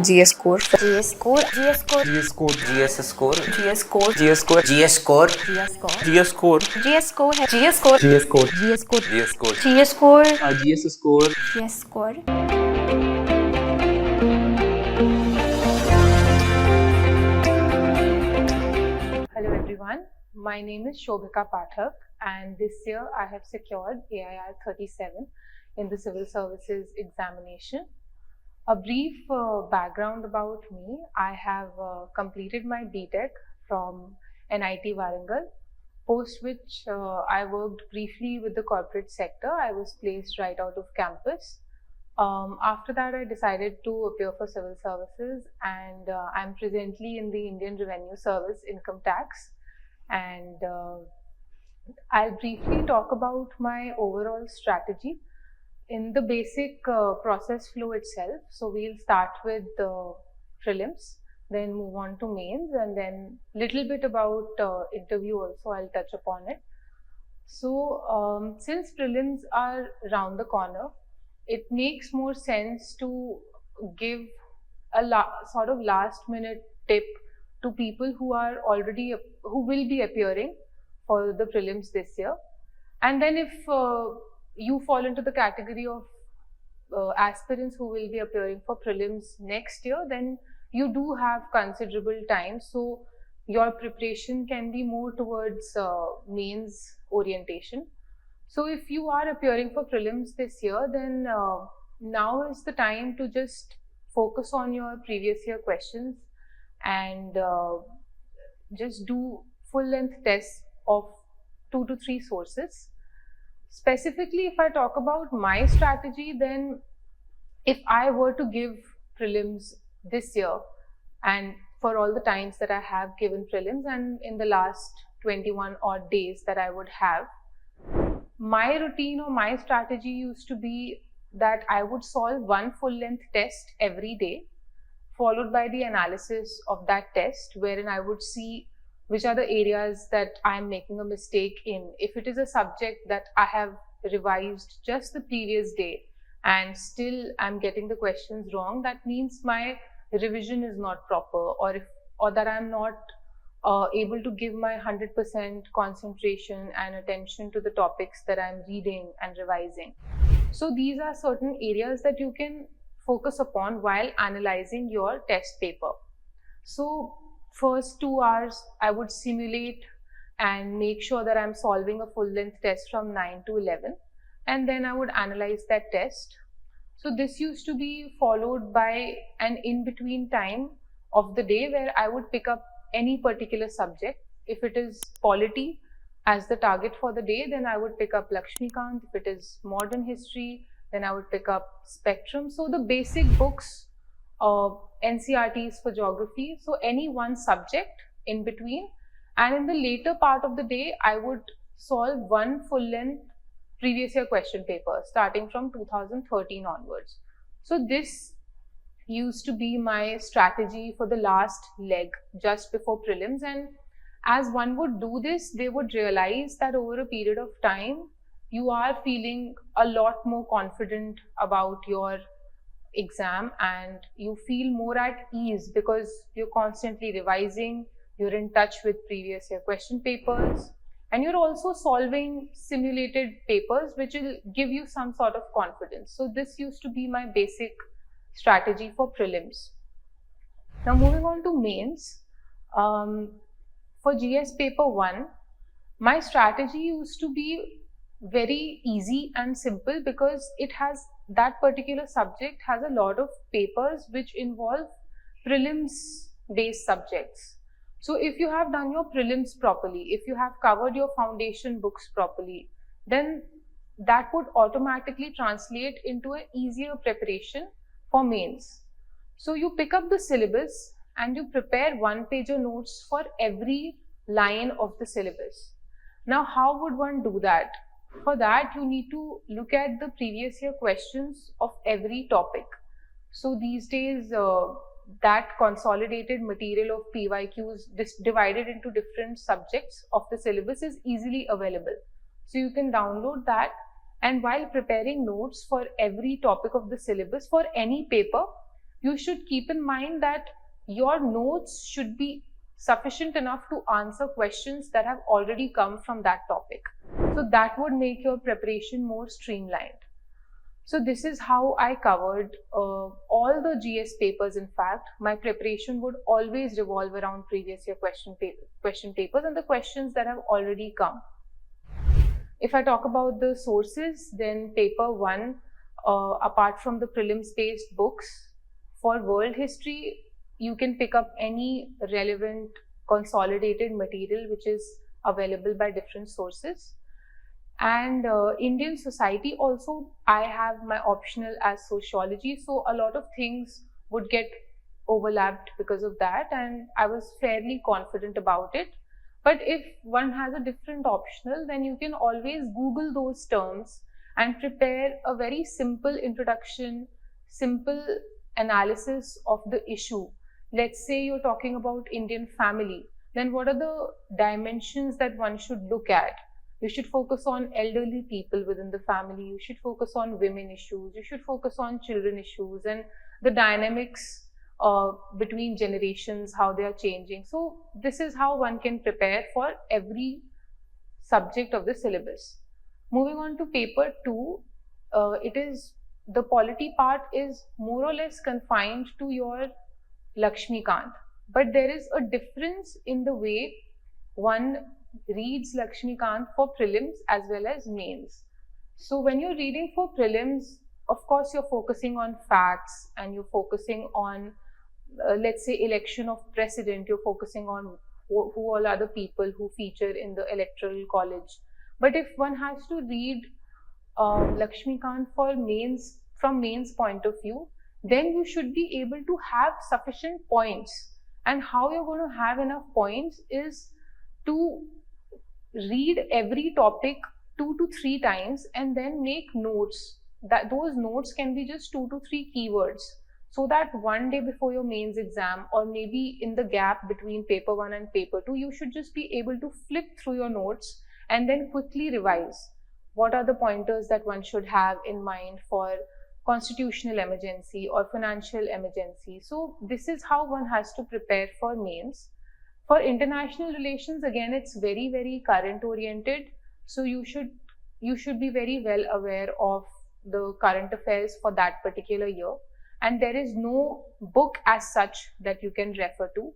GS score. GS score. GS score. GS score. GS score. GS score. GS score. GS score. GS score. GS score. GS score है. GS score. GS score. GS score. GS score. GS score. GS score. GS score. Hello everyone, my name is Shobhika Pathak and this year I have secured AIR 37 in the Civil Services examination. A brief background about me, I have completed my BTech from NIT Warangal, post which I worked briefly with the corporate sector. I was placed right out of campus. After that, I decided to appear for civil services, and I'm presently in the Indian Revenue Service Income Tax. And I'll briefly talk about my overall strategy in the basic process flow itself. So we'll start with the prelims, then move on to mains, and then little bit about interview also I'll touch upon it. So since prelims are around the corner, it makes more sense to give a sort of last minute tip to people who will be appearing for the prelims this year. And then if you fall into the category of aspirants who will be appearing for prelims next year, then you do have considerable time. So your preparation can be more towards mains orientation. So if you are appearing for prelims this year, then now is the time to just focus on your previous year questions and just do full length tests of 2 to 3 sources. Specifically, if I talk about my strategy, then if I were to give prelims this year and for all the times that I have given prelims and in the last 21 odd days that I would have, my routine or my strategy used to be that I would solve one full length test every day, followed by the analysis of that test, wherein I would see which are the areas that I'm making a mistake in. If it is a subject that I have revised just the previous day and still I'm getting the questions wrong, that means my revision is not proper, or that I'm not able to give my 100% concentration and attention to the topics that I'm reading and revising. So these are certain areas that you can focus upon while analyzing your test paper. So first 2 hours, I would simulate and make sure that I'm solving a full length test from 9 to 11, and then I would analyze that test. So this used to be followed by an in-between time of the day where I would pick up any particular subject. If it is polity as the target for the day, then I would pick up Lakshmikant. If it is modern history, then I would pick up Spectrum. So the basic books, NCRTs for geography, so any one subject in between. And in the later part of the day, I would solve one full length previous year question paper starting from 2013 onwards. So this used to be my strategy for the last leg just before prelims, and as one would do this, they would realize that over a period of time you are feeling a lot more confident about your exam and you feel more at ease because you're constantly revising, you're in touch with previous year question papers, and you're also solving simulated papers which will give you some sort of confidence. So this used to be my basic strategy for prelims. Now moving on to mains, for GS paper 1, my strategy used to be very easy and simple because that particular subject has a lot of papers which involve prelims based subjects. So if you have done your prelims properly, if you have covered your foundation books properly, then that would automatically translate into an easier preparation for mains. So you pick up the syllabus and you prepare one-pager notes for every line of the syllabus. Now, how would one do that? For that, you need to look at the previous year questions of every topic. So these days, that consolidated material of PYQs divided into different subjects of the syllabus is easily available. So you can download that, and while preparing notes for every topic of the syllabus for any paper, you should keep in mind that your notes should be sufficient enough to answer questions that have already come from that topic. So that would make your preparation more streamlined. So this is how I covered all the GS papers. In fact, my preparation would always revolve around previous year question papers and the questions that have already come. If I talk about the sources, then paper 1, apart from the prelims based books, for world history, you can pick up any relevant consolidated material which is available by different sources. And Indian society also, I have my optional as sociology, so a lot of things would get overlapped because of that, and I was fairly confident about it. But if one has a different optional, then you can always Google those terms and prepare a very simple introduction, simple analysis of the issue. Let's say you're talking about Indian family, then what are the dimensions that one should look at? You should focus on elderly people within the family, you should focus on women issues, you should focus on children issues and the dynamics between generations, how they are changing. So this is how one can prepare for every subject of the syllabus. Moving on to paper 2, the polity part is more or less confined to your Lakshmikant, but there is a difference in the way one reads Lakshmikant for prelims as well as mains. So when you're reading for prelims, of course you're focusing on facts and you're focusing on let's say election of president, you're focusing on who all are the people who feature in the electoral college. But if one has to read Lakshmikant for mains, from mains point of view, then you should be able to have sufficient points. And how you're going to have enough points is to read every topic 2 to 3 times and then make notes. That those notes can be just 2 to 3 keywords, so that one day before your mains exam, or maybe in the gap between paper 1 and paper 2, you should just be able to flip through your notes and then quickly revise. What are the pointers that one should have in mind for constitutional emergency or financial emergency? So this is how one has to prepare for mains. For international relations, again, it's very, very current oriented. So you should be very well aware of the current affairs for that particular year. And there is no book as such that you can refer to.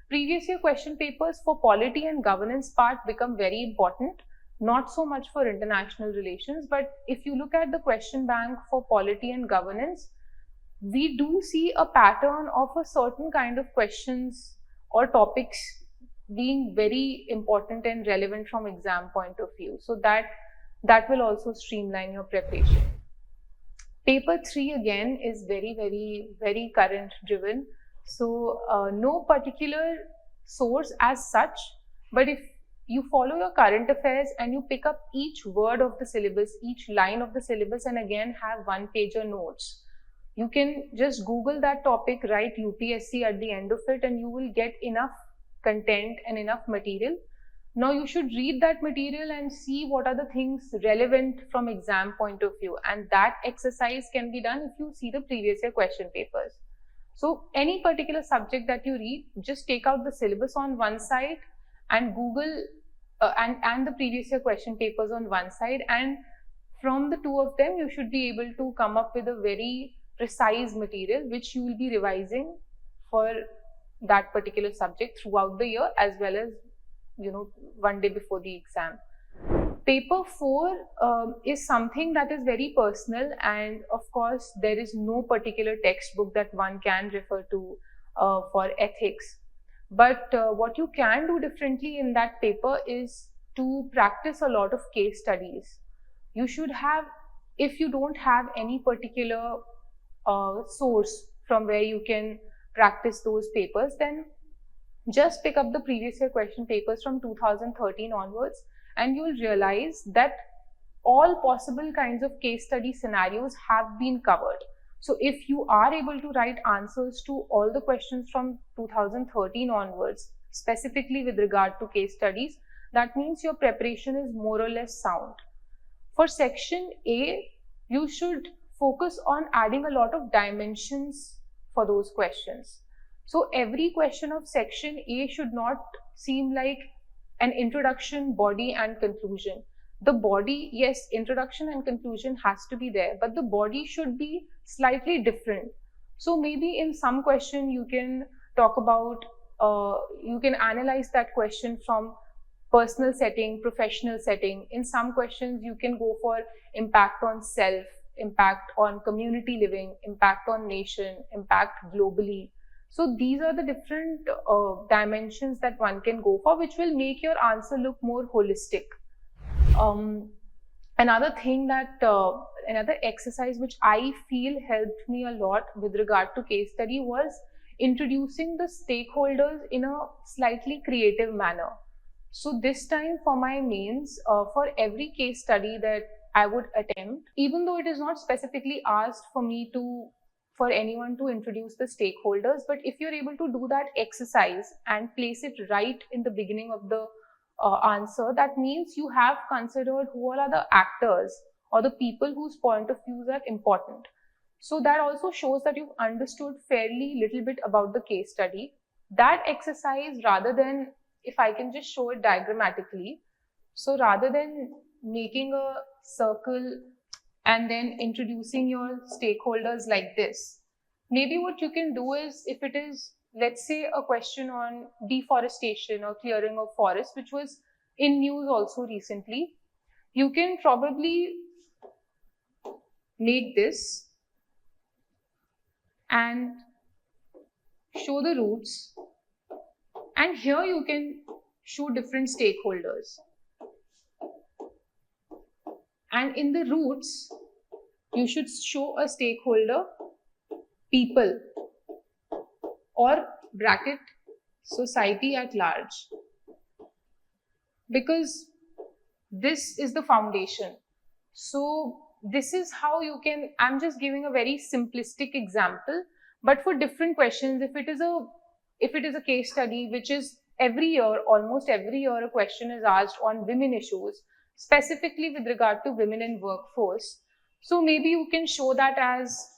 Previous year question papers for polity and governance part become very important, not so much for international relations, but if you look at the question bank for polity and governance, we do see a pattern of a certain kind of questions or topics being very important and relevant from exam point of view. So that will also streamline your preparation. Paper 3 again is very, very, very current driven. So no particular source as such, but if you follow your current affairs and you pick up each word of the syllabus, each line of the syllabus, and again have 1-pager notes, you can just Google that topic, write UPSC at the end of it, and you will get enough content and enough material. Now you should read that material and see what are the things relevant from exam point of view, and that exercise can be done if you see the previous year question papers. So any particular subject that you read, just take out the syllabus on one side and Google and the previous year question papers on one side, and from the two of them you should be able to come up with a very precise material which you will be revising for that particular subject throughout the year, as well as one day before the exam. Paper 4 is something that is very personal, and of course there is no particular textbook that one can refer to for ethics. But what you can do differently in that paper is to practice a lot of case studies. You should have, if you don't have any particular source from where you can practice those papers, then just pick up the previous year question papers from 2013 onwards, and you will realize that all possible kinds of case study scenarios have been covered. So if you are able to write answers to all the questions from 2013 onwards, specifically with regard to case studies, that means your preparation is more or less sound. For section A, you should focus on adding a lot of dimensions for for those questions. So every question of section A should not seem like an introduction, body and conclusion. The body, yes, introduction and conclusion has to be there, but the body should be slightly different. So maybe in some question you can talk about, you can analyze that question from personal setting, professional setting. In some questions you can go for impact on self, impact on community living, impact on nation, impact globally. So these are the different dimensions that one can go for, which will make your answer look more holistic. Another thing that, another exercise which I feel helped me a lot with regard to case study was introducing the stakeholders in a slightly creative manner. So this time for my mains, for every case study that I would attempt, even though it is not specifically asked for anyone to introduce the stakeholders, but if you're able to do that exercise and place it right in the beginning of the answer, that means you have considered who all are the actors or the people whose point of views are important. So that also shows that you've understood fairly little bit about the case study. That exercise, rather than, if I can just show it diagrammatically, so rather than making a circle and then introducing your stakeholders like this, maybe what you can do is, if it is, let's say, a question on deforestation or clearing of forests, which was in news also recently, you can probably make this and show the roots, and here you can show different stakeholders, and in the roots you should show a stakeholder, people, or bracket society at large, because this is the foundation. So this is how you can, I'm just giving a very simplistic example, but for different questions, if it is a case study which is every year, almost every year, a question is asked on women issues, specifically with regard to women in workforce. So maybe you can show that as,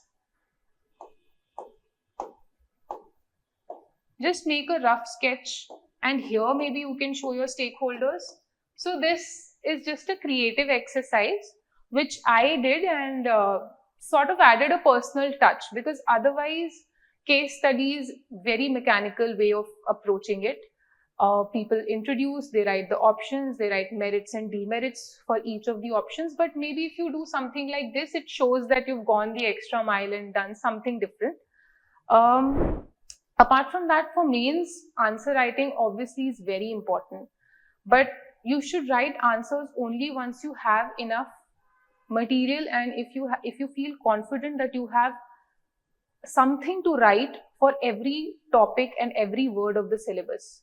just make a rough sketch, and here maybe you can show your stakeholders. So this is just a creative exercise which I did, and sort of added a personal touch, because otherwise case studies, very mechanical way of approaching it. People introduce, they write the options, they write merits and demerits for each of the options, but maybe if you do something like this, it shows that you've gone the extra mile and done something different. Apart from that, for mains, answer writing obviously is very important, but you should write answers only once you have enough material, and if you feel confident that you have something to write for every topic and every word of the syllabus.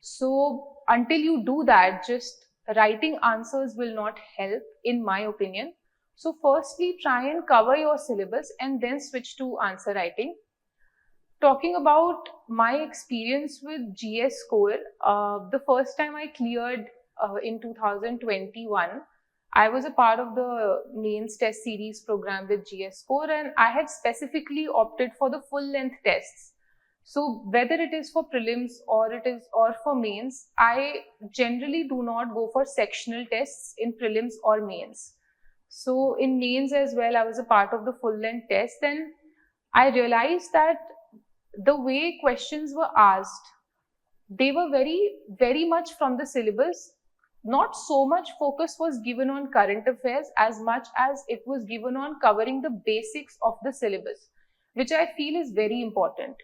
So until you do that, just writing answers will not help, in my opinion. So firstly, try and cover your syllabus and then switch to answer writing. Talking about my experience with GS Core, the first time I cleared in 2021, I was a part of the mains test series program with GS Core, and I had specifically opted for the full length tests. So whether it is for prelims or for mains, I generally do not go for sectional tests in prelims or mains. So in mains as well, I was a part of the full length test, and I realized that the way questions were asked, they were very, very much from the syllabus. Not so much focus was given on current affairs as much as it was given on covering the basics of the syllabus, which I feel is very important.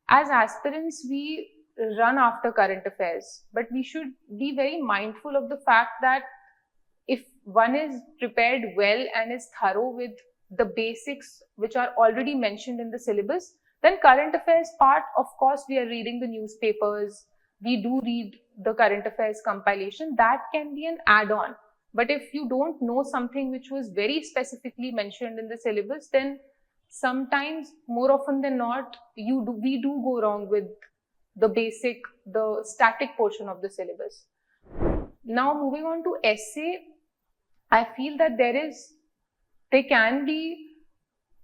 As aspirants, we run after current affairs, but we should be very mindful of the fact that if one is prepared well and is thorough with the basics which are already mentioned in the syllabus, then current affairs part, of course, we are reading the newspapers, we do read the current affairs compilation, that can be an add-on. But if you don't know something which was very specifically mentioned in the syllabus, then sometimes, more often than not, we do go wrong with the static portion of the syllabus. Now moving on to essay, I feel that there can be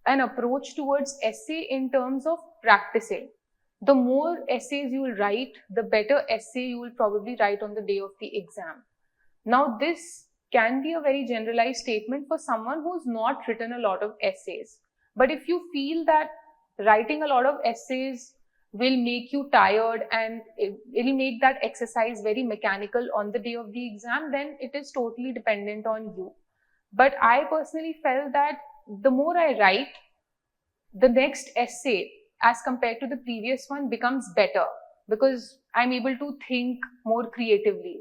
an approach towards essay in terms of practicing. The more essays you will write, the better essay you will probably write on the day of the exam. Now, this can be a very generalized statement for someone who's not written a lot of essays. But if you feel that writing a lot of essays will make you tired and it'll make that exercise very mechanical on the day of the exam, then it is totally dependent on you. But I personally felt that the more I write, the next essay as compared to the previous one becomes better because I'm able to think more creatively.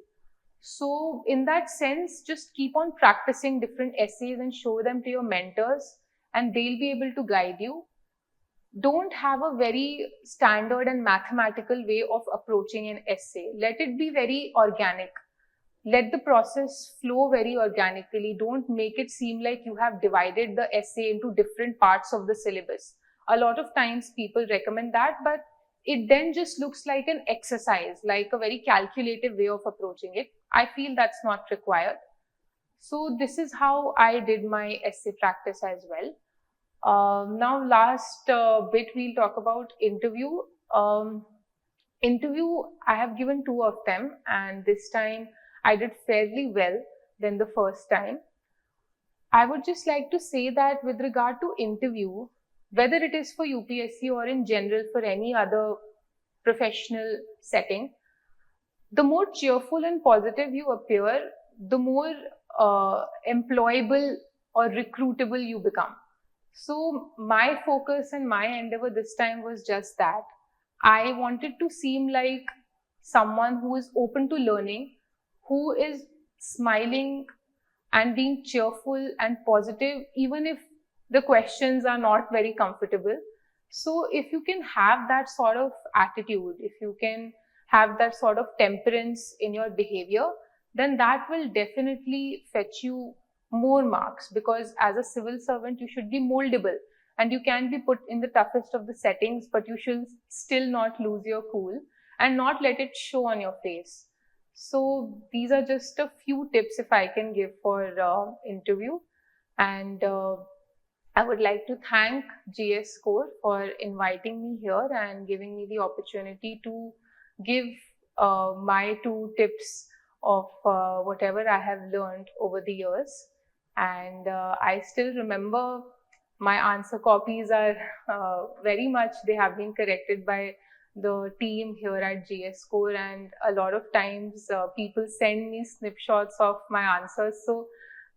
So in that sense, just keep on practicing different essays and show them to your mentors and they'll be able to guide you. Don't have a very standard and mathematical way of approaching an essay. Let it be very organic. Let the process flow very organically. Don't make it seem like you have divided the essay into different parts of the syllabus. A lot of times people recommend that, but it then just looks like an exercise, like a very calculative way of approaching it. I feel that's not required. So this is how I did my essay practice as well. Now last bit we'll talk about interview. Interview, I have given 2 of them and this time I did fairly well than the first time. I would just like to say that with regard to interview, whether it is for UPSC or in general for any other professional setting, the more cheerful and positive you appear, the more employable or recruitable you become. So my focus and my endeavor this time was just that. I wanted to seem like someone who is open to learning, who is smiling and being cheerful and positive, even if the questions are not very comfortable. So if you can have that sort of attitude, if you can have that sort of temperance in your behavior, then that will definitely fetch you more marks, because as a civil servant, you should be moldable and you can be put in the toughest of the settings, but you should still not lose your cool and not let it show on your face. So these are just a few tips if I can give for interview. And I would like to thank GS Score for inviting me here and giving me the opportunity to give my 2 tips of whatever I have learned over the years. And I still remember my answer copies are very much, they have been corrected by the team here at GS Score, and a lot of times people send me snapshots of my answers. So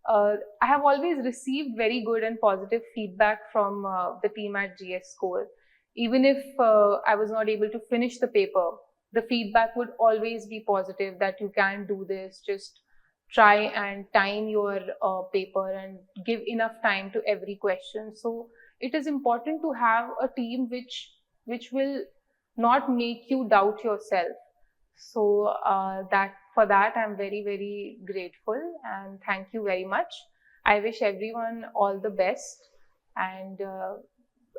I have always received very good and positive feedback from the team at GS Score. Even if I was not able to finish the paper, the feedback would always be positive, that you can do this, just try and time your paper and give enough time to every question. So it is important to have a team which will not make you doubt yourself. So that for that I'm very, very grateful and thank you very much. I wish everyone all the best, and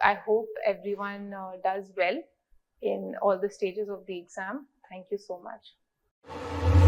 I hope everyone does well in all the stages of the exam. Thank you so much.